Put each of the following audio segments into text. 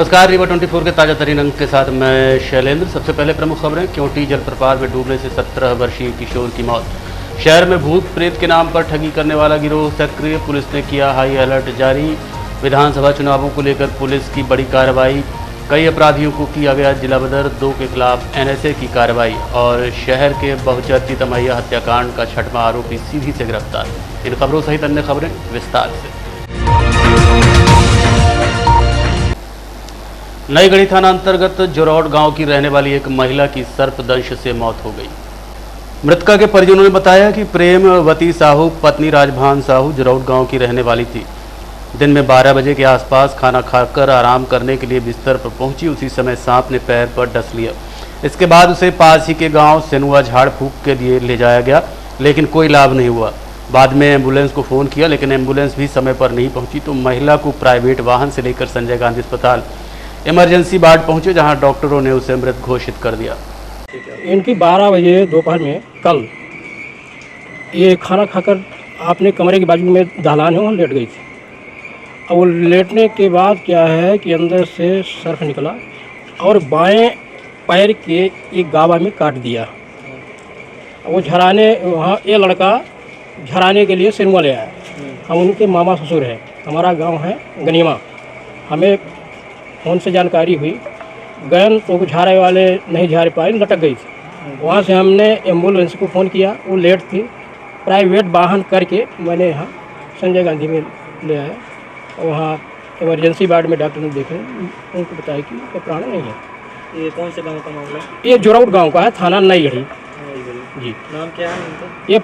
नमस्कार, रीवा 24 के ताज़ा तरीन अंक के साथ मैं शैलेंद्र। सबसे पहले प्रमुख खबरें। क्योंटी जलप्रपात में डूबने से 17 वर्षीय किशोर की मौत। शहर में भूत प्रेत के नाम पर ठगी करने वाला गिरोह सक्रिय, पुलिस ने किया हाई अलर्ट जारी। विधानसभा चुनावों को लेकर पुलिस की बड़ी कार्रवाई, कई अपराधियों को किया गया जिला बदर, 2 के खिलाफ NSA की कार्रवाई। और शहर के बहुचर्चित अमैया हत्याकांड का 6वां आरोपी सीधी से गिरफ्तार। इन खबरों सहित अन्य खबरें विस्तार से। नई गढ़ी थाना अंतर्गत जोरौट गांव की रहने वाली एक महिला की सर्पदंश से मौत हो गई। मृतका के परिजनों ने बताया कि प्रेमवती साहू पत्नी राजभान साहू जोरौट गांव की रहने वाली थी। दिन में 12 बजे के आसपास खाना खाकर आराम करने के लिए बिस्तर पर पहुंची। उसी समय सांप ने पैर पर डस लिया। इसके बाद उसे पास ही के गांव सेनुआ झाड़ फूक के लिए ले जाया गया, लेकिन कोई लाभ नहीं हुआ। बाद में एम्बुलेंस को फ़ोन किया, लेकिन एम्बुलेंस भी समय पर नहीं पहुंची, तो महिला को प्राइवेट वाहन से लेकर संजय गांधी अस्पताल इमरजेंसी वार्ड पहुंचे, जहां डॉक्टरों ने उसे मृत घोषित कर दिया। इनकी 12 बजे दोपहर में कल ये खाना खाकर अपने कमरे के बाजू में दालान है, वहाँ लेट गई थी। अब वो लेटने के बाद क्या है कि अंदर से सर्फ निकला और बाएं पैर के एक गावा में काट दिया। वो झराने, वहाँ ये लड़का झराने के लिए सिनेमा ले आया। हम उनके मामा ससुर हैं। हमारा गांव है गनीमा। हमें फ़ोन से जानकारी हुई, गए तो झाड़े वाले नहीं झाड़ पाए, लटक गई थी। वहाँ से हमने एम्बुलेंस को फ़ोन किया, वो लेट थी। प्राइवेट वाहन करके मैंने यहाँ संजय गांधी में ले आया। वहाँ इमरजेंसी वार्ड में डॉक्टर ने देखे, उनको बताया कि उसका प्राण नहीं है। ये कौन से गांव का मामला है? ये जोरौट गांव का है, थाना नई गढ़ी जी। नाम क्या है उनका? ये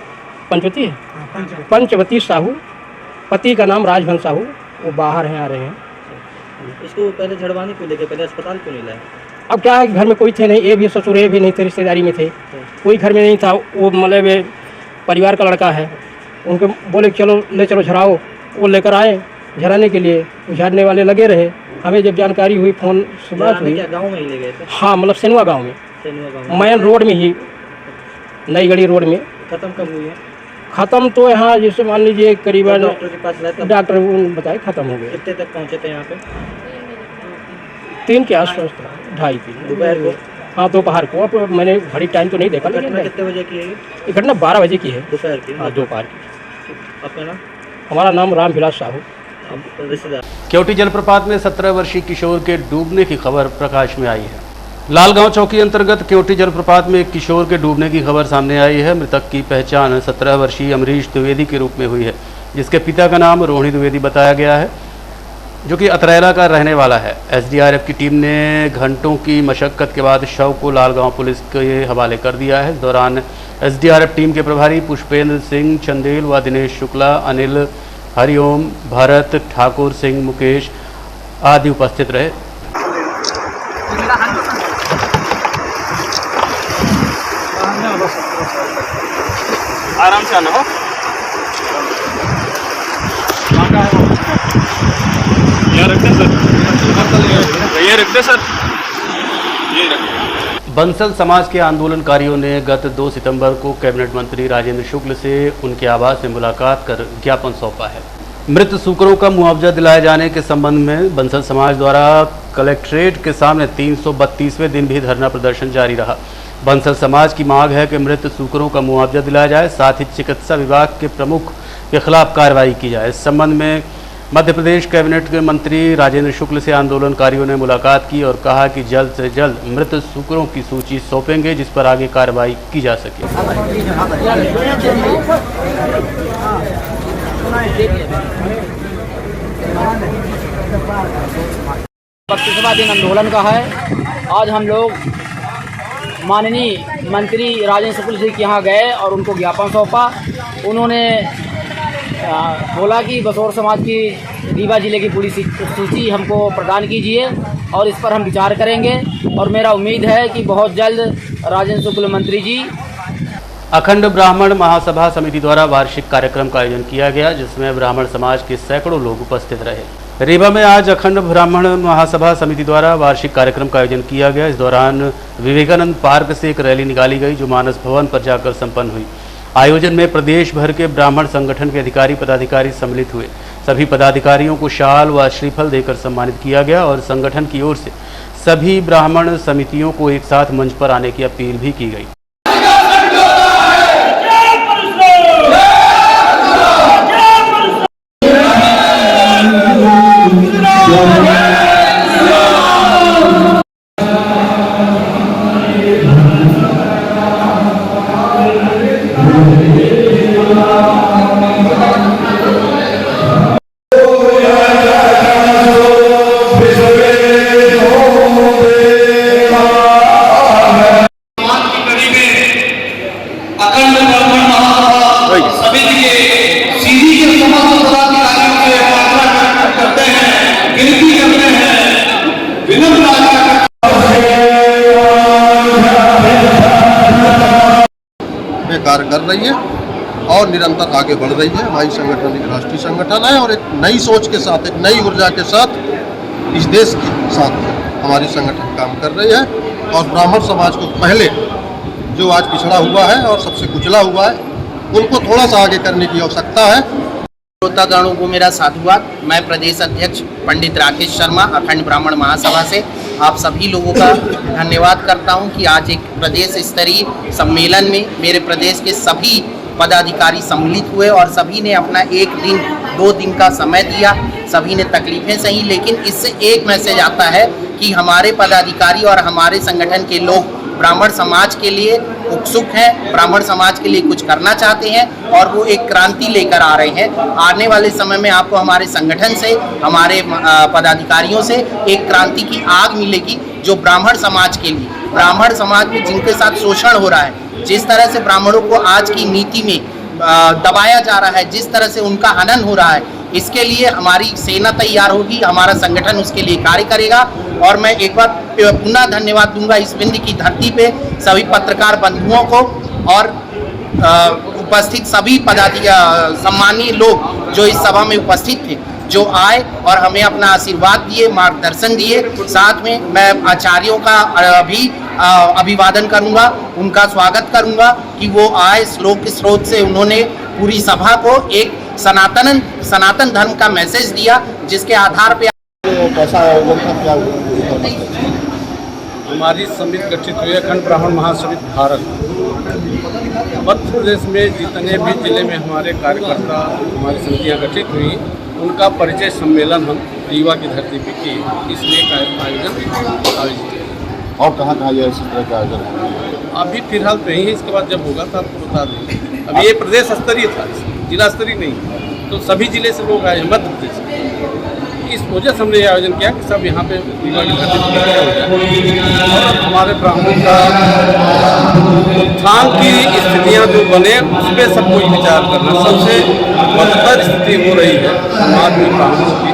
पंचवती है, पंचवती साहू। पति का नाम राजभान साहू। वो बाहर हैं, आ रहे हैं। इसको पहले झड़वाने क्यों लेके, पहले अस्पताल क्यों नहीं लाया? अब क्या है, घर में कोई थे नहीं, ये भी ससुर ये भी नहीं थे, रिश्तेदारी में थे, कोई घर में नहीं था। वो मतलब परिवार का लड़का है। उनको बोले चलो ले चलो झराओ, वो लेकर आए झराने के लिए। झरने वाले लगे रहे। हमें जब जानकारी हुई, फ़ोन से बात हुई। क्या गाँव में ही ले गए थे? हाँ, मतलब सेनुआ गाँव में, मैन रोड में ही, नई गढ़ी रोड में। खत्म कब हुई है? ख़त्म तो यहाँ जैसे मान लीजिए करीबन डॉक्टर के पास लाए, डॉक्टर बताए ख़त्म हो गया। कितने तक पहुँचे थे यहाँ पे? 3 के आसपास था, 2:30 दोपहर को? हाँ, दोपहर को। अब मैंने घड़ी टाइम तो नहीं देखा, लेकिन घटना कितने बजे की है? ये घटना 12 बजे की है, दोपहर की? हाँ, दोपहर की। आपका नाम? हमारा नाम रामविलास साहू। रिश्तेदार? क्योंटी जलप्रपात में 17 वर्षीय किशोर के डूबने की खबर प्रकाश में आई है। लालगांव चौकी अंतर्गत क्योंटी जलप्रपात में एक किशोर के डूबने की खबर सामने आई है। मृतक की पहचान 17 वर्षीय अमरीश द्विवेदी के रूप में हुई है, जिसके पिता का नाम रोहिणी द्विवेदी बताया गया है, जो कि अतरैला का रहने वाला है। SDRF की टीम ने घंटों की मशक्कत के बाद शव को लालगांव पुलिस के हवाले कर दिया है। इस दौरान SDRF टीम के प्रभारी पुष्पेंद्र सिंह चंदेल व दिनेश शुक्ला, अनिल, हरिओम, भरत, ठाकुर सिंह, मुकेश आदि उपस्थित रहे। आराम से आना हो। ये रख दे सर। बंसल समाज के आंदोलनकारियों ने गत 2 सितंबर को कैबिनेट मंत्री राजेंद्र शुक्ल से उनके आवास में मुलाकात कर ज्ञापन सौंपा है। मृत सूकरों का मुआवजा दिलाए जाने के संबंध में बंसल समाज द्वारा कलेक्ट्रेट के सामने 332वें दिन भी धरना प्रदर्शन जारी रहा। बंसल समाज की मांग है कि मृत सूकरों का मुआवजा दिलाया जाए, साथ ही चिकित्सा विभाग के प्रमुख के खिलाफ कार्रवाई की जाए। इस संबंध में मध्य प्रदेश कैबिनेट के मंत्री राजेंद्र शुक्ल से आंदोलनकारियों ने मुलाकात की और कहा कि जल्द से जल्द मृत सूकरों की सूची सौंपेंगे, जिस पर आगे कार्रवाई की जा सके। बत्तीसवां दिन आंदोलन का है। आज हम लोग माननीय मंत्री राजेंद्र शुक्ल जी के यहाँ गए और उनको ज्ञापन सौंपा। उन्होंने बोला कि बसौर समाज की रीवा जिले की पूरी सूची हमको प्रदान कीजिए और इस पर हम विचार करेंगे। और मेरा उम्मीद है कि बहुत जल्द राजेंद्र शुक्ल मंत्री जी। अखंड ब्राह्मण महासभा समिति द्वारा वार्षिक कार्यक्रम का आयोजन किया गया, जिसमें ब्राह्मण समाज के सैकड़ों लोग उपस्थित रहे। रीवा में आज अखंड ब्राह्मण महासभा समिति द्वारा वार्षिक कार्यक्रम का आयोजन किया गया। इस दौरान विवेकानंद पार्क से एक रैली निकाली गई, जो मानस भवन पर जाकर संपन्न हुई। आयोजन में प्रदेश भर के ब्राह्मण संगठन के अधिकारी पदाधिकारी सम्मिलित हुए। सभी पदाधिकारियों को शाल व श्रीफल देकर सम्मानित किया गया और संगठन की ओर से सभी ब्राह्मण समितियों को एक साथ मंच पर आने की अपील भी की गई। कार्य कर रही है और निरंतर आगे बढ़ रही है। हमारी संगठन एक राष्ट्रीय संगठन है और एक नई सोच के साथ, एक नई ऊर्जा के साथ इस देश के साथ हमारी संगठन काम कर रही है और ब्राह्मण समाज को पहले जो आज पिछड़ा हुआ है और सबसे कुचला हुआ है, उनको थोड़ा सा आगे करने की आवश्यकता है। श्रोतागणों को मेरा साधुवाद। मैं प्रदेश अध्यक्ष पंडित राकेश शर्मा अखंड ब्राह्मण महासभा से आप सभी लोगों का धन्यवाद करता हूं कि आज एक प्रदेश स्तरीय सम्मेलन में मेरे प्रदेश के सभी पदाधिकारी सम्मिलित हुए और सभी ने अपना 1 दिन 2 दिन का समय दिया। सभी ने तकलीफें सही, लेकिन इससे एक मैसेज आता है कि हमारे पदाधिकारी और हमारे संगठन के लोग ब्राह्मण समाज के लिए उत्सुक हैं, ब्राह्मण समाज के लिए कुछ करना चाहते हैं और वो एक क्रांति लेकर आ रहे हैं। आने वाले समय में आपको हमारे संगठन से, हमारे पदाधिकारियों से एक क्रांति की आग मिलेगी जो ब्राह्मण समाज के लिए, ब्राह्मण समाज में जिनके साथ शोषण हो रहा है, जिस तरह से ब्राह्मणों को आज की नीति में दबाया जा रहा है, जिस तरह से उनका हनन हो रहा है, इसके लिए हमारी सेना तैयार होगी, हमारा संगठन उसके लिए कार्य करेगा। और मैं एक बार पुनः धन्यवाद दूंगा इस विंध्य की धरती पे सभी पत्रकार बंधुओं को और उपस्थित सभी सम्मानीय लोग जो इस सभा में उपस्थित थे, जो आए और हमें अपना आशीर्वाद दिए, मार्गदर्शन दिए। साथ में मैं आचार्यों का भी अभिवादन करूंगा, उनका स्वागत करूंगा कि वो आए, श्लोक के स्रोत से उन्होंने पूरी सभा को एक सनातन धर्म का मैसेज दिया, जिसके आधार पे कैसा आयोजन था, क्या हमारी समिति गठित हुई अखंड ब्राह्मण महासमिति भारत। मध्य प्रदेश में जितने भी जिले में हमारे कार्यकर्ता, हमारी समितियाँ गठित हुई, उनका परिचय सम्मेलन हम रीवा की धरती पे किए, इसलिए आयोजित किया। और कहाँ कहाँ इस तरह का आयोजन? अभी फिलहाल तो यही है, इसके बाद जब होगा तो आपको बता देंगे। अभी ये प्रदेश स्तरीय था, जिला स्तरीय नहीं, तो सभी जिले से लोग आए मध्य प्रदेश से। इस वजह से हमने ये आयोजन किया कि सब यहाँ पे रीवा की धरती पर हो जाए और हमारे ब्राह्मण का उत्थान की स्थितियाँ जो बने उस पर सब कोई विचार करना। सबसे बदतर स्थिति हो रही है समाज में ब्राह्मणों की,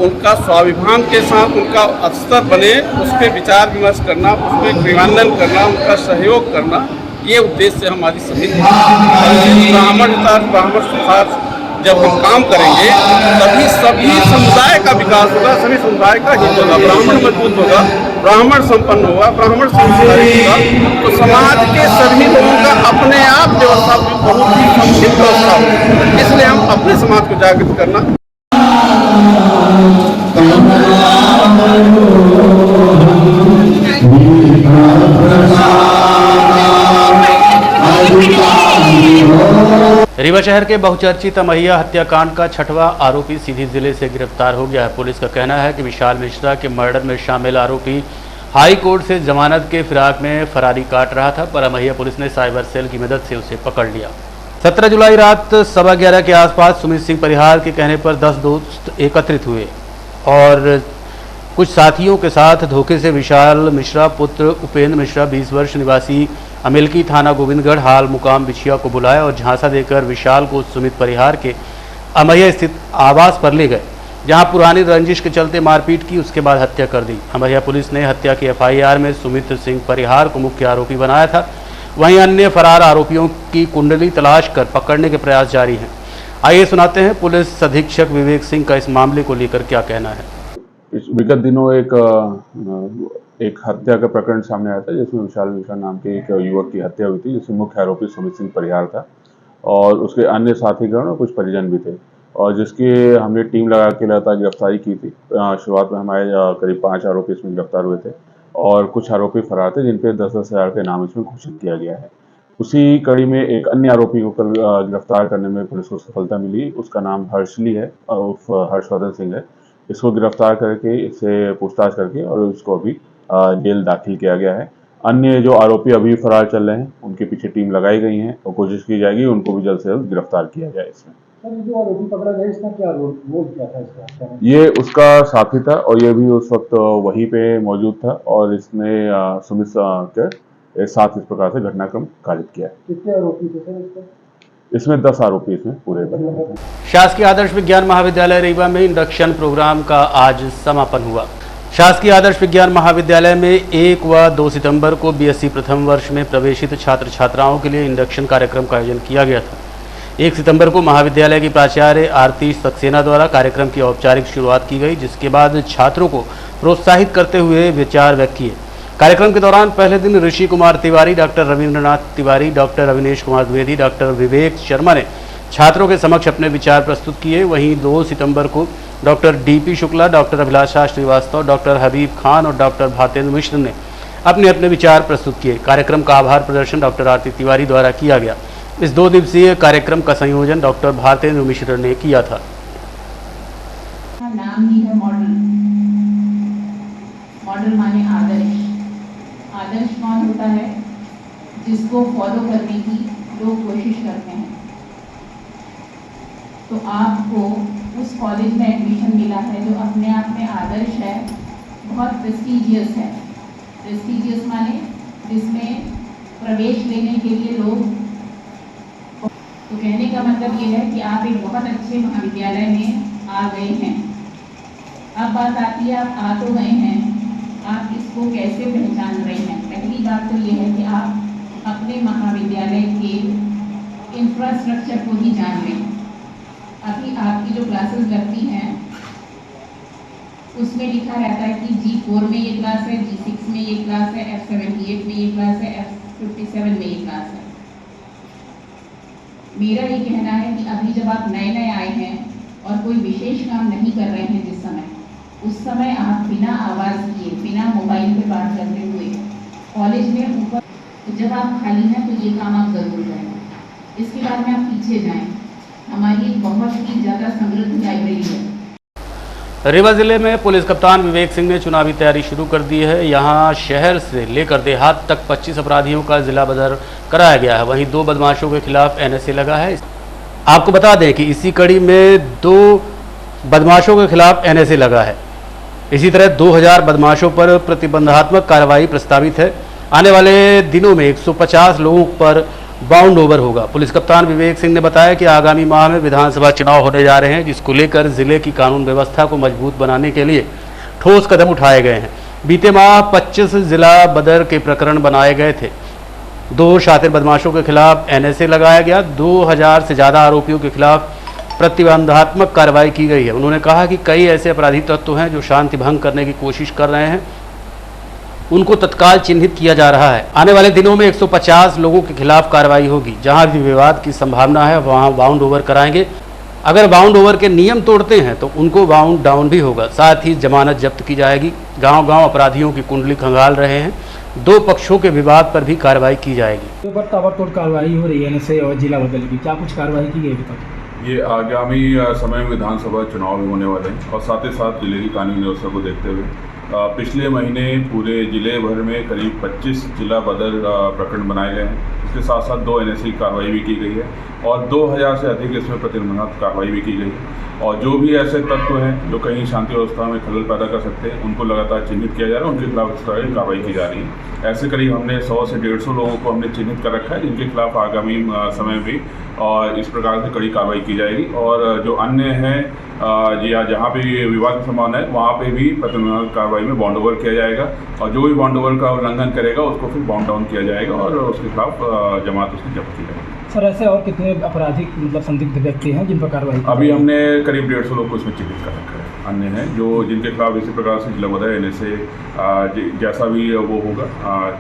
उनका स्वाभिमान के साथ उनका स्तर बने, उस पर विचार विमर्श करना, उस पर क्रियान्वयन करना, उनका सहयोग करना, ये उद्देश्य हमारी समिति है। ब्राह्मण सुधार जब हम काम करेंगे तभी सभी समुदाय का विकास होगा, सभी समुदाय का हित होगा, ब्राह्मण मजबूत होगा, ब्राह्मण संपन्न होगा, ब्राह्मण संस्कारी होगा, तो समाज के सभी लोगों का अपने आप व्यवस्था बहुत ही समुचित व्यवस्था होगी। इसलिए हम अपने समाज को जागृत करना। रीवा शहर के बहुचर्चित अमैया हत्याकांड का 6वां आरोपी सीधी जिले से गिरफ्तार हो गया है। पुलिस का कहना है कि विशाल मिश्रा के मर्डर में शामिल आरोपी हाई कोर्ट से जमानत के फिराक में फरारी काट रहा था, पर अमैया पुलिस ने साइबर सेल की मदद से उसे पकड़ लिया। 17 जुलाई रात 11:15 के आसपास सुमित सिंह परिहार के कहने पर 10 दोस्त एकत्रित हुए और कुछ साथियों के साथ धोखे से विशाल मिश्रा पुत्र उपेंद्र मिश्रा 20 वर्ष निवासी अमेलकी थाना गोविंदगढ़ हाल मुकाम बिछिया को बुलाया और झांसा देकर विशाल को सुमित परिहार के अमैया स्थित आवास पर ले गए, जहां पुरानी रंजिश के चलते मारपीट की, उसके बाद हत्या कर दी। अमैया पुलिस ने हत्या की FIR में सुमित सिंह परिहार को मुख्य आरोपी बनाया था। वहीं अन्य फरार आरोपियों की कुंडली तलाश कर पकड़ने के प्रयास जारी हैं। आइए सुनाते हैं पुलिस अधीक्षक विवेक सिंह का इस मामले को लेकर क्या कहना है। विगत दिनों एक एक हत्या का प्रकरण सामने आया था जिसमें विशाल मिश्रा नाम के एक युवक की हत्या हुई थी, जिसमें मुख्य आरोपी सुमित सिंह परिहार था और उसके अन्य साथीगण और कुछ परिजन भी थे, और जिसकी हमने टीम लगा के लगातार गिरफ्तारी की थी। शुरुआत में हमारे करीब 5 आरोपी इसमें गिरफ्तार हुए थे और कुछ आरोपी फरार थे जिन पे 10-10 हज़ार के इनाम इसमें घोषित किया गया है। उसी कड़ी में एक अन्य आरोपी को कल गिरफ्तार करने में पुलिस को सफलता मिली। उसका नाम हर्षली है, उर्फ हर्षवर्धन सिंह है। इसको गिरफ्तार करके इससे पूछताछ करके और इसको अभी जेल दाखिल किया गया है। अन्य जो आरोपी अभी फरार चल रहे हैं उनके पीछे टीम लगाई गई है और कोशिश की जाएगी उनको भी जल्द से जल्द गिरफ्तार किया जाए। इसमें जो आरोपी पकड़ा गया इसका क्या रोल क्या था इसका? ये उसका साथी था और ये भी उस वक्त वहीं पे मौजूद था और इसने सुमित के साथ इस प्रकार से घटनाक्रम कारित किया है। कितने आरोपी थे सर इसमें 10 आरोपी इसमें पूरे बने थे। शासकीय आदर्श विज्ञान महाविद्यालय रीवा में इंडक्शन प्रोग्राम का आज समापन हुआ। शासकीय आदर्श विज्ञान महाविद्यालय में 1 व 2 सितंबर को बीएससी प्रथम वर्ष में प्रवेशित छात्र छात्राओं के लिए इंडक्शन कार्यक्रम का आयोजन किया गया था। 1 सितंबर को महाविद्यालय की प्राचार्य आरती सक्सेना द्वारा कार्यक्रम की औपचारिक शुरुआत की गई, जिसके बाद छात्रों को प्रोत्साहित करते हुए विचार व्यक्त किए। कार्यक्रम के दौरान पहले दिन Rishi Kumar Tiwari, doctor Ravindranath Tiwari, doctor Avinesh Kumar Dwivedi, doctor Vivek Sharma ने छात्रों के समक्ष अपने विचार प्रस्तुत किए। वहीं 2 सितंबर को डॉक्टर डीपी शुक्ला, डॉक्टर अभिलाषा श्रीवास्तव, डॉक्टर हबीब खान और डॉक्टर भातेंद्र मिश्र ने अपने अपने विचार प्रस्तुत किए। कार्यक्रम का आभार प्रदर्शन डॉक्टर आरती तिवारी द्वारा किया गया। इस 2 दिवसीय कार्यक्रम का संयोजन डॉक्टर भातेंद्र मिश्र ने किया था। नाम ही है मॉडल। मॉडल माने आदर्श। आदर्श कौन होता है? जिसको फॉलो करने की लोग कोशिश करते हैं। तो आपको उस कॉलेज में एडमिशन मिला है जो अपने आप में आदर्श है, बहुत प्रेस्टीजियस है। प्रेस्टीजियस माने जिसमें प्रवेश लेने के लिए लोग, तो कहने का मतलब ये है कि आप एक बहुत अच्छे महाविद्यालय में आ गए हैं। अब बात आती है, आप आ तो गए हैं, आप इसको कैसे पहचान रहे हैं? पहली बात तो ये है कि आप अपने महाविद्यालय के इंफ्रास्ट्रक्चर को ही जान लें। अभी आपकी जो क्लासेस लगती हैं उसमें लिखा रहता है कि G4 में ये क्लास है, G6 में ये क्लास है, F78 में ये क्लास है, F57 में ये क्लास है। मेरा ये कहना है कि अभी जब आप नए नए आए हैं और कोई विशेष काम नहीं कर रहे हैं जिस समय, उस समय आप बिना आवाज़ किए, बिना मोबाइल पे बात करते हुए कॉलेज में ऊपर, तो जब आप खाली हैं तो ये काम आप ज़रूर करें। इसके बाद में आप पीछे जाएं। हमारी एक बहुत ही ज़्यादा समृद्ध लाइब्रेरी है। रीवा जिले में पुलिस कप्तान विवेक सिंह ने चुनावी तैयारी शुरू कर दी है। यहां शहर से लेकर देहात तक 25 अपराधियों का जिला बदर कराया गया है। वहीं 2 बदमाशों के खिलाफ NSA लगा है। आपको बता दें कि इसी कड़ी में 2 बदमाशों के खिलाफ NSA लगा है। इसी तरह 2000 बदमाशों पर प्रतिबंधात्मक कार्रवाई प्रस्तावित है। आने वाले दिनों में 150 लोगों पर बाउंड ओवर होगा। पुलिस कप्तान विवेक सिंह ने बताया कि आगामी माह में विधानसभा चुनाव होने जा रहे हैं, जिसको लेकर जिले की कानून व्यवस्था को मजबूत बनाने के लिए ठोस कदम उठाए गए हैं। बीते माह 25 जिला बदर के प्रकरण बनाए गए थे। 2 शातिर बदमाशों के खिलाफ NSA लगाया गया। 2000 से ज़्यादा आरोपियों के खिलाफ प्रतिबंधात्मक कार्रवाई की गई है। उन्होंने कहा कि कई ऐसे अपराधी तत्व हैं जो शांति भंग करने की कोशिश कर रहे हैं, उनको तत्काल चिन्हित किया जा रहा है। आने वाले दिनों में 150 लोगों के खिलाफ कार्रवाई होगी। जहां भी विवाद की संभावना है वहां बाउंड ओवर कराएंगे। अगर बाउंड ओवर के नियम तोड़ते हैं तो उनको बाउंड डाउन भी होगा। साथ ही जमानत जब्त की जाएगी। गांव-गांव अपराधियों की कुंडली खंगाल रहे हैं। 2 पक्षों के विवाद पर भी कार्रवाई की जाएगी। ताबड़तोड़ कार्रवाई हो रही है NSA और जिला बदल की, क्या कुछ कार्रवाई की गई अभी तक? ये आगामी समय में विधानसभा चुनाव भी होने वाले हैं और साथ ही साथ जिले की कानून व्यवस्था को देखते हुए पिछले महीने पूरे जिले भर में करीब 25 जिला बदर प्रकरण बनाए गए हैं। इसके साथ साथ 2 NSA की कार्रवाई भी की गई है और 2000 से अधिक इसमें प्रतिबंधात्मक कार्रवाई भी की गई है। और जो भी ऐसे तत्व हैं जो कहीं शांति व्यवस्था में खलल पैदा कर सकते हैं, उनको लगातार चिन्हित किया जा रहा है, उनके खिलाफ इस तरह की कार्रवाई की जा रही है। ऐसे करीब हमने 100 से 150 लोगों को हमने चिन्हित कर रखा है, जिनके खिलाफ आगामी समय में और इस प्रकार से कड़ी कार्रवाई की जाएगी। और जो अन्य हैं या जहाँ पे विवाद की संभावना है, वहाँ पे भी प्रतिबंधात्मक कार्रवाई में बाउंड ओवर किया जाएगा और जो भी बाउंड ओवर का उल्लंघन करेगा उसको फिर बाउंड डाउन किया जाएगा और उसके खिलाफ जमात उसकी जब्त की जाएगी। सर, ऐसे और कितने आपराधिक संदिग्ध व्यक्ति हैं जिन पर कार्रवाई? अभी हमने करीब 150 लोग को इसमें चिन्हित कर रखा है। अन्य हैं जो जिनके खिलाफ इसी प्रकार से जिला बधाई देने से जैसा भी वो होगा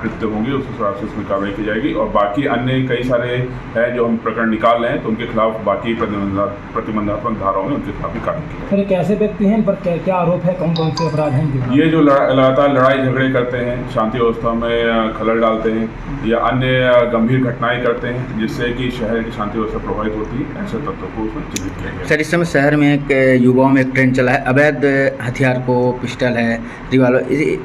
कृत्य होंगे उस हिसाब से उसमें कार्रवाई की जाएगी। और बाकी अन्य कई सारे हैं जो हम प्रकरण निकाल रहे हैं तो उनके खिलाफ बाकी प्रतिबंधात्मक धाराओं में उनके खिलाफ भी कार्रवाई की जाएगी। सर कैसे व्यक्ति हैं, इन पर क्या आरोप है, कौन कौन से अपराध हैं? ये जो लगातार लड़ाई झगड़े करते हैं, शांति व्यवस्था में खलल डालते हैं या अन्य गंभीर घटनाएं करते हैं जिससे कि शहर की शांति व्यवस्था प्रभावित होती है, ऐसे तत्वों को उसमें चिन्हित किया गया। सर इस समय शहर में एक युवाओं में एक ट्रेंड चला है, अवैध हथियार को पिस्टल है, रिवॉल्वर,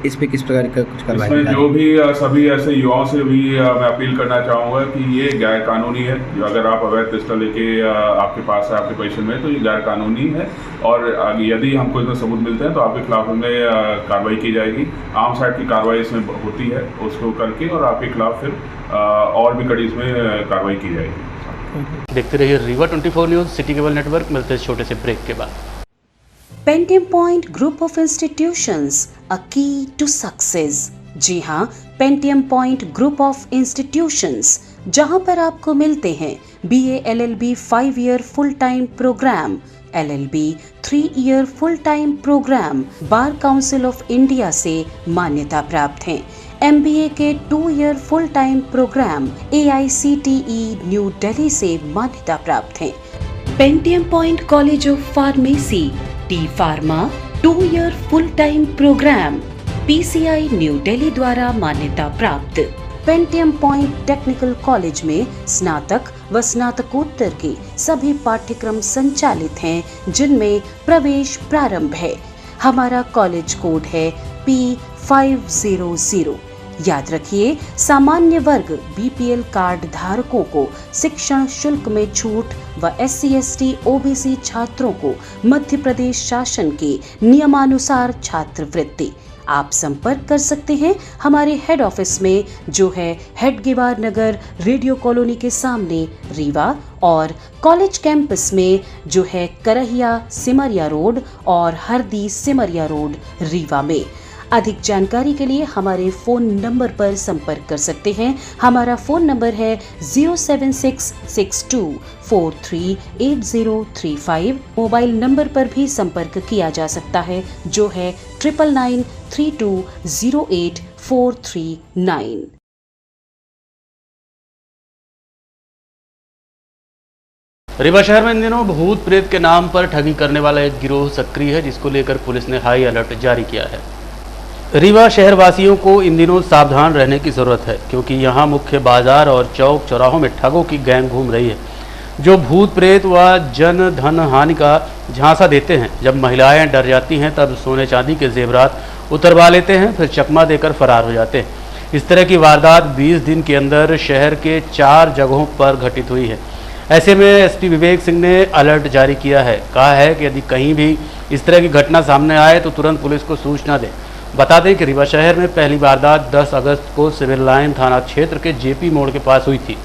इस पे किस प्रकार का कुछ कार्रवाई? इसमें जो भी सभी ऐसे युवाओं से भी मैं अपील करना चाहूँगा कि ये गैर कानूनी है। जो अगर आप अवैध पिस्टल लेके आपके पास है आपके पोजीशन में तो ये गैर कानूनी है और यदि हमको इसमें सबूत मिलते हैं तो आपके खिलाफ में कार्रवाई की जाएगी। आम साइड की कार्रवाई इसमें होती है उसको करके और आपके खिलाफ फिर और भी कड़ी इसमें कार्रवाई की जाएगी। देखते रहिए Rewa 24 news city cable network. मिलते हैं छोटे से ब्रेक के बाद। Pentium point group of institutions a key to success. जी हाँ, Pentium point group of institutions, जहां पर आपको मिलते हैं BA LLB 5 year full time programme, LLB 3 year full time programme bar council of India से मान्यता प्राप्त हैं। MBA के 2 year full time programme AICTE new Delhi से मान्यता प्राप्त हैं। Pentium Point College of Pharmacy D pharma 2 year full time program PCI New Delhi द्वारा मान्यता प्राप्त। पेंटियम पॉइंट टेक्निकल कॉलेज में स्नातक व स्नातकोत्तर के सभी पाठ्यक्रम संचालित हैं जिनमें प्रवेश प्रारंभ है। हमारा कॉलेज कोड है P500। याद रखिए, सामान्य वर्ग BPL कार्ड धारकों को शिक्षण शुल्क में छूट व SC ST OBC छात्रों को मध्य प्रदेश शासन के नियमानुसार छात्रवृत्ति। आप संपर्क कर सकते हैं हमारे हेड ऑफिस में जो है हेडगेवार नगर रेडियो कॉलोनी के सामने रीवा, और कॉलेज कैंपस में जो है करहिया सिमरिया रोड और हरदी सिमरिया रोड रीवा में। अधिक जानकारी के लिए हमारे फ़ोन नंबर पर संपर्क कर सकते हैं। हमारा फ़ोन नंबर है 07662438035। मोबाइल नंबर पर भी संपर्क किया जा सकता है जो है 9992084339। रीवा शहर में इन दिनों भूत प्रेत के नाम पर ठगी करने वाला एक गिरोह सक्रिय है जिसको लेकर पुलिस ने हाई अलर्ट जारी किया है। रीवा शहर वासियों को इन दिनों सावधान रहने की ज़रूरत है क्योंकि यहाँ मुख्य बाजार और चौक चौराहों में ठगों की गैंग घूम रही है जो भूत प्रेत व जन धन हानि का झांसा देते हैं। जब महिलाएं डर जाती हैं तब सोने चांदी के जेवरात उतरवा लेते हैं, फिर चकमा देकर फरार हो जाते हैं। इस तरह की वारदात 20 दिन के अंदर शहर के 4 जगहों पर घटित हुई है। ऐसे में SP विवेक सिंह ने अलर्ट जारी किया है। कहा है कि यदि कहीं भी इस तरह की घटना सामने आए तो तुरंत पुलिस को सूचना दें। बता दें कि रीवा शहर में पहली वारदात 10 अगस्त को सिविल लाइन थाना क्षेत्र के JP मोड़ के पास हुई थी।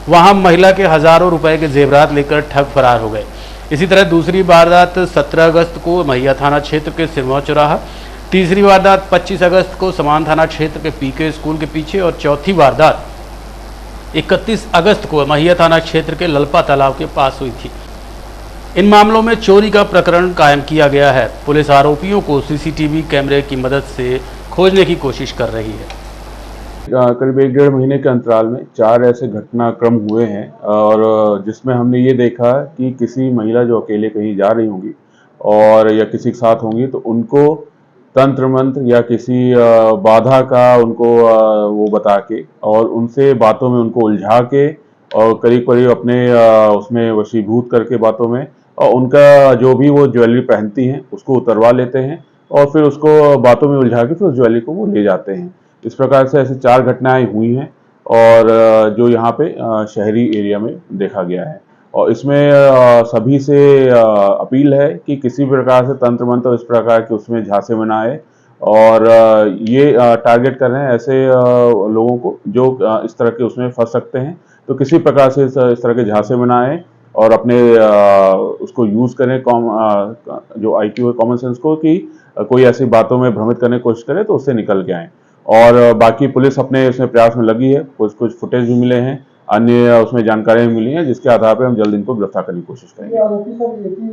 वहां महिला के हज़ारों रुपए के जेवरात लेकर ठग फरार हो गए। इसी तरह दूसरी वारदात 17 अगस्त को महिया थाना क्षेत्र के सिरमौर चौराहा, तीसरी वारदात 25 अगस्त को समान थाना क्षेत्र के PK स्कूल के पीछे और चौथी वारदात 31 अगस्त को महिया थाना क्षेत्र के ललपा तालाब के पास हुई थी। इन मामलों में चोरी का प्रकरण कायम किया गया है। पुलिस आरोपियों को CCTV कैमरे की मदद से खोजने की कोशिश कर रही है। करीब 1-1.5 महीने के अंतराल में 4 ऐसे घटनाक्रम हुए हैं और जिसमें हमने ये देखा कि किसी महिला जो अकेले कहीं जा रही होंगी और या किसी के साथ होंगी तो उनको तंत्र मंत्र या किसी बाधा का उनको वो बता के और उनसे बातों में उनको उलझा के और करीब करीब अपने उसमें वशीभूत करके बातों में और उनका जो भी वो ज्वेलरी पहनती हैं उसको उतरवा लेते हैं और फिर उसको बातों में उलझा के फिर उस ज्वेलरी को वो ले जाते हैं। इस प्रकार से ऐसे 4 घटनाएं हुई हैं और जो यहाँ पे शहरी एरिया में देखा गया है। और इसमें सभी से अपील है कि किसी प्रकार से तंत्र मंत्र इस प्रकार के उसमें झांसे में ना आए और ये टारगेट कर रहे हैं ऐसे लोगों को जो इस तरह के उसमें फंस सकते हैं। तो किसी प्रकार से इस तरह के झांसे में ना आए और अपने उसको यूज़ करें जो IQ है कॉमन सेंस को कि कोई ऐसी बातों में भ्रमित करने की कोशिश करे तो उससे निकल के आएँ। और बाकी पुलिस अपने इसमें प्रयास में लगी है। कुछ फुटेज भी मिले हैं, अन्य उसमें जानकारियाँ मिली हैं जिसके आधार पर हम जल्द इनको गिरफ्तार करने की कोशिश करेंगे। आरोपी सब एक ही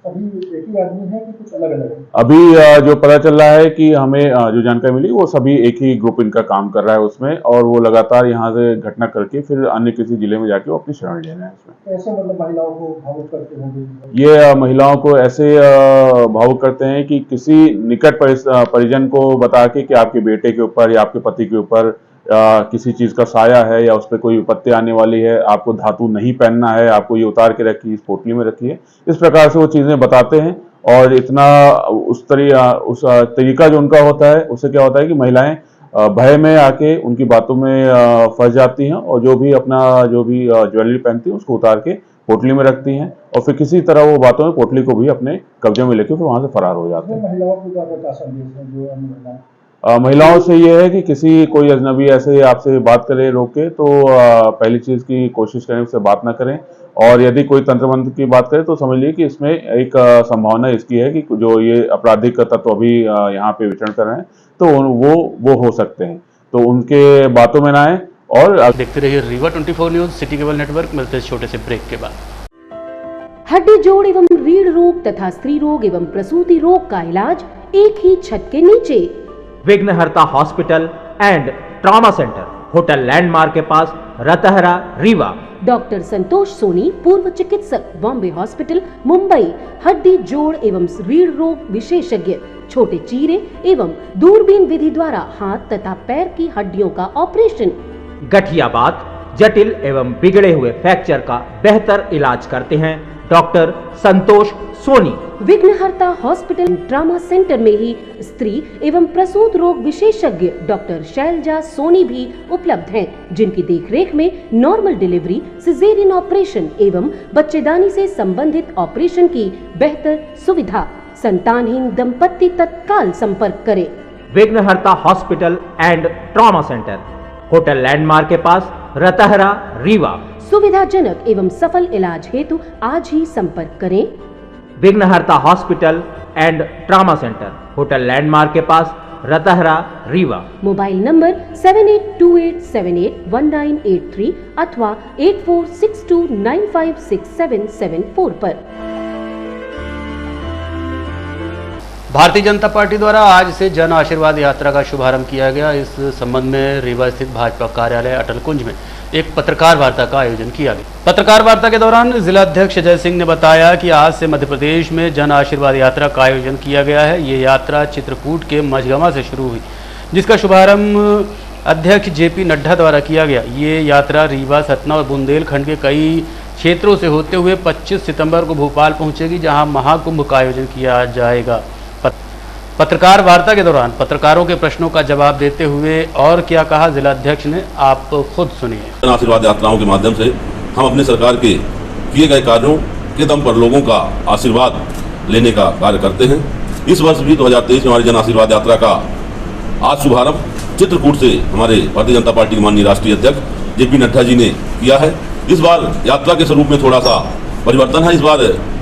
सभी एक ही आदमी है कि कुछ अलग अलग है? अभी जो पता चल रहा है कि हमें जो जानकारी मिली वो सभी एक ही ग्रुप इनका काम कर रहा है उसमें, और वो लगातार यहाँ से घटना करके फिर अन्य किसी जिले में जाके वो अपनी शरण ले रहे हैं इसमें। कैसे मतलब महिलाओं को भावुक करते होंगे? ये महिलाओं को ऐसे भावुक करते हैं कि किसी निकट परिजन को बता के कि आपके बेटे के ऊपर या आपके पति के ऊपर किसी चीज का साया है या उस पर कोई विपत्ति आने वाली है, आपको धातु नहीं पहनना है, आपको ये उतार के रखिए, इस पोटली में रखिए, इस प्रकार से वो चीजें बताते हैं। और इतना उस तरीका जो उनका होता है उससे क्या होता है कि महिलाएं भय में आके उनकी बातों में फंस जाती हैं और जो भी ज्वेलरी पहनती हैं उसको उतार के पोटली में रखती हैं और फिर किसी तरह वो बातों में पोटली को भी अपने कब्जे में लेके फिर वहां से फरार हो जाते हैं। महिलाओं को क्या संदेश है जो अन्य महिलाएं? महिलाओं से ये है कि किसी कोई अजनबी ऐसे आपसे बात करे रोके तो पहली चीज की कोशिश करें उससे बात ना करें, और यदि कोई तंत्र मंत्र की बात करे तो समझ लीजिए कि इसमें एक संभावना इसकी है कि जो ये आपराधिक तत्व अभी यहाँ पे विचरण कर रहे हैं तो वो हो सकते हैं, तो उनके बातों में ना आए। और आप देखते रहिए Rewa 24 news city cable network. मिलते हैं छोटे से ब्रेक के बाद। हड्डी जोड़ एवं रीढ़ रोग तथा स्त्री रोग एवं प्रसूति रोग का इलाज एक ही छत के नीचे। विघ्नहर्ता hospital and trauma centre, hotel landmark के पास, रतहरा, रीवा। डॉक्टर संतोष सोनी, पूर्व चिकित्सक, बॉम्बे हॉस्पिटल, मुंबई। हड्डी जोड़ एवं रीढ़ रोग विशेषज्ञ, छोटे चीरे एवं दूरबीन विधि द्वारा हाथ तथा पैर की हड्डियों का ऑपरेशन। गठियाबात, जटिल एवं बिगड़े हुए फ्रैक्चर का बेहतर इलाज करते हैं डॉक्टर संतोष सोनी। विघ्नहर्ता हॉस्पिटल ट्रॉमा सेंटर में ही स्त्री एवं प्रसूत रोग विशेषज्ञ डॉक्टर शैलजा सोनी भी उपलब्ध हैं, जिनकी देखरेख में नॉर्मल डिलीवरी, सिजेरियन ऑपरेशन एवं बच्चेदानी से संबंधित ऑपरेशन की बेहतर सुविधा। संतानहीन दंपत्ति तत्काल संपर्क करें। विघ्नहर्ता hospital and trauma centre, hotel landmark के पास, रतहरा, रीवा। सुविधाजनक एवं सफल इलाज हेतु आज ही संपर्क करें। विघ्नहर्ता hospital and trauma centre, hotel landmark के पास, रतहरा, रीवा। मोबाइल नंबर 7828781983 अथवा 8462956774 पर। भारतीय जनता पार्टी द्वारा आज से जन आशीर्वाद यात्रा का शुभारंभ किया गया। इस संबंध में रीवा स्थित भाजपा कार्यालय अटल कुंज में एक पत्रकार वार्ता का आयोजन किया गया। पत्रकार वार्ता के दौरान जिला अध्यक्ष जय सिंह ने बताया कि आज से मध्य प्रदेश में जन आशीर्वाद यात्रा का आयोजन किया गया है। ये यात्रा चित्रकूट के मझगमा से शुरू हुई, जिसका शुभारंभ अध्यक्ष जेपी नड्डा द्वारा किया गया। ये यात्रा रीवा, सतना और बुंदेलखंड के कई क्षेत्रों से होते हुए 25 सितंबर को भोपाल पहुंचेगी, जहां महाकुंभ का आयोजन किया जाएगा। पत्रकार वार्ता के दौरान पत्रकारों के प्रश्नों का जवाब देते हुए और क्या कहा जिला अध्यक्ष ने, आप खुद सुनिए। जन आशीर्वाद यात्राओं के माध्यम से हम अपने सरकार के किए गए कार्यों के दम पर लोगों का आशीर्वाद लेने का कार्य करते हैं। इस वर्ष भी 2023 में हमारी जन आशीर्वाद यात्रा का आज शुभारंभ चित्रकूट से हमारे भारतीय जनता पार्टी के माननीय राष्ट्रीय अध्यक्ष जेपी नड्डा जी ने किया है। इस बार यात्रा के स्वरूप में थोड़ा सा परिवर्तन है। इस बार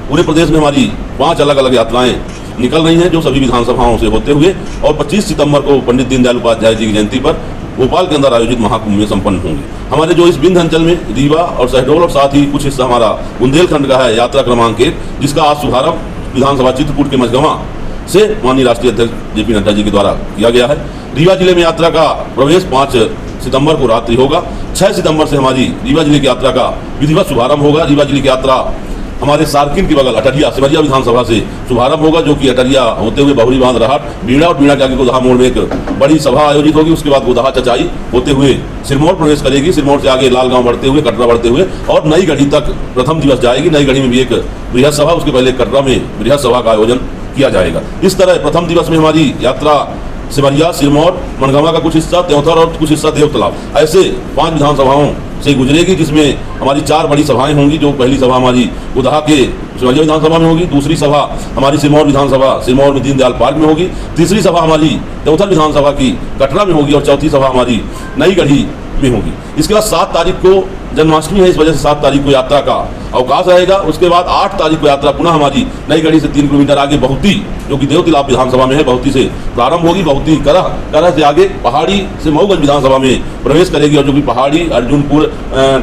पूरे प्रदेश में हमारी 5 अलग अलग यात्राएं निकल रही हैं, जो सभी विधानसभाओं से होते हुए और 25 सितंबर को पंडित दीनदयाल उपाध्याय जी की जयंती पर भोपाल के अंदर आयोजित महाकुंभ में संपन्न होंगे। हमारे जो इस बिंद अंचल में रीवा और शहडोल और साथ ही कुछ हिस्सा हमारा बुंदेलखंड का है यात्रा क्रमांक 1, जिसका आज शुभारंभ विधानसभा चित्रकूट के मझगमा से माननीय राष्ट्रीय अध्यक्ष जेपी नड्डा जी के द्वारा किया गया है। रीवा जिले में यात्रा का प्रवेश 5 सितंबर को रात्रि होगा। 6 सितंबर से हमारी रीवा जिले की यात्रा का विधिवत शुभारंभ होगा। रीवा जिले की यात्रा हमारे सार्किन के बगल अटरिया सिमरिया विधानसभा से शुभारंभ होगा, जो कि अटरिया होते हुए बहुरी बांध रहाट, बीड़ा और बीड़ा के आगे गोदहा मोड़ में एक बड़ी सभा आयोजित होगी। उसके बाद गोदहा चचाई होते हुए सिरमौर प्रवेश करेगी। सिरमौर से आगे लालगांव बढ़ते हुए, कटरा बढ़ते हुए और नई गढ़ी तक प्रथम दिवस जाएगी। नई गढ़ी में भी एक बृहद सभा, उसके पहले कटरा में बृहद सभा का आयोजन किया जाएगा। इस तरह प्रथम दिवस में हमारी यात्रा सिमरिया, सिरमौर, मनगामा का कुछ हिस्सा, त्योंथर और कुछ हिस्सा देवतलाव, ऐसे 5 विधानसभाओं से गुजरेगी, जिसमें हमारी 4 बड़ी सभाएं होंगी। जो पहली सभा हमारी गोदहा के सिमरिया विधानसभा में होगी, दूसरी सभा हमारी सिरमौर विधानसभा सिरमौर में दीनदयाल पार्क में होगी, तीसरी सभा हमारी त्योंथर विधानसभा की कटरा में होगी और चौथी सभा हमारी नई गढ़ी में होगी। इसके बाद 7 तारीख को जन्माष्टमी है, इस वजह से 7 तारीख को यात्रा का अवकाश रहेगा। उसके बाद 8 तारीख को यात्रा पुनः हमारी नई गढ़ी से 3 किलोमीटर आगे बहुती, जो कि देवतिलाप विधानसभा में है, बहुती से प्रारंभ होगी। बहुती करह से आगे पहाड़ी से मऊगंज विधानसभा में प्रवेश करेगी, और जो कि पहाड़ी, अर्जुनपुर,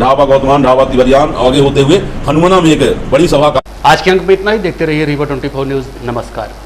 ढाबा गौतमान, ढाबा तिवरियान आगे होते हुए हनुमाना में एक बड़ी सभा का। आज के अंक में इतना ही। देखते रहिए रीवा 24 न्यूज़। नमस्कार।